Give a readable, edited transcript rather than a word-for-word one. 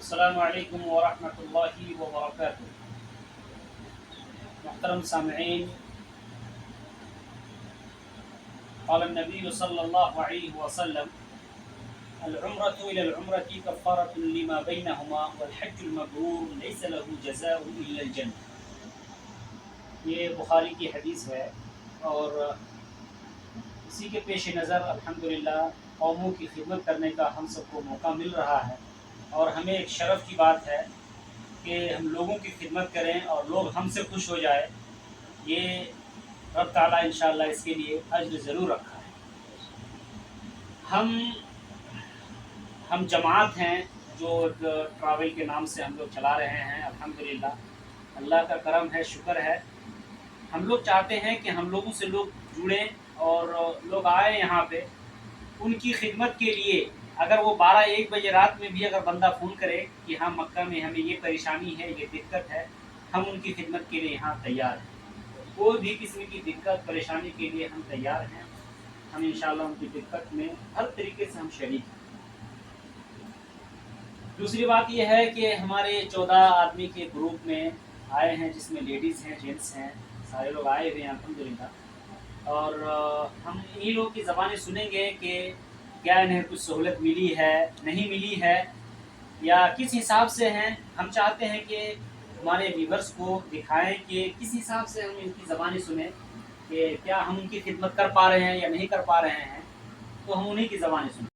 السلام علیکم ورحمۃ اللہ وبرکاتہ۔ محترم سامعین، قال النبی صلی اللہ علیہ وسلم: العمرة إلى العمرة كفارة لما بينهما والحج المبرور ليس له جزاء إلا الجنة۔ یہ بخاری کی حدیث ہے، اور اسی کے پیش نظر الحمدللہ قوموں کی خدمت کرنے کا ہم سب کو موقع مل رہا ہے، اور ہمیں ایک شرف کی بات ہے کہ ہم لوگوں کی خدمت کریں اور لوگ ہم سے خوش ہو جائے۔ یہ رب تعالیٰ انشاءاللہ اس کے لیے اجر ضرور رکھا ہے۔ ہم جماعت ہیں جو ٹراول کے نام سے ہم لوگ چلا رہے ہیں۔ الحمدللہ اللہ کا کرم ہے، شکر ہے۔ ہم لوگ چاہتے ہیں کہ ہم لوگوں سے لوگ جڑیں اور لوگ آئیں یہاں پہ ان کی خدمت کے لیے۔ اگر وہ 12-1 بجے رات میں بھی اگر بندہ فون کرے کہ ہاں مکہ میں ہمیں یہ پریشانی ہے، یہ دقت ہے، ہم ان کی خدمت کے لیے یہاں تیار ہیں۔ کوئی بھی قسم کی دقت پریشانی کے لیے ہم تیار ہیں۔ ہم انشاءاللہ ان کی دقت میں ہر طریقے سے ہم شریک ہیں۔ دوسری بات یہ ہے کہ ہمارے 14 آدمی کے گروپ میں آئے ہیں، جس میں لیڈیز ہیں، جینٹس ہیں، سارے لوگ آئے ہوئے ہیں الحمدللہ۔ اور ہم انہی لوگ کی زبانیں سنیں گے کہ کیا انہیں کچھ سہولت ملی ہے، نہیں ملی ہے، یا کس حساب سے ہیں۔ ہم چاہتے ہیں کہ ہمارے ویورز کو دکھائیں کہ کس حساب سے ہم ان کی زبانیں سنیں کہ کیا ہم ان کی خدمت کر پا رہے ہیں یا نہیں کر پا رہے ہیں، تو ہم انہی کی زبانیں سنیں۔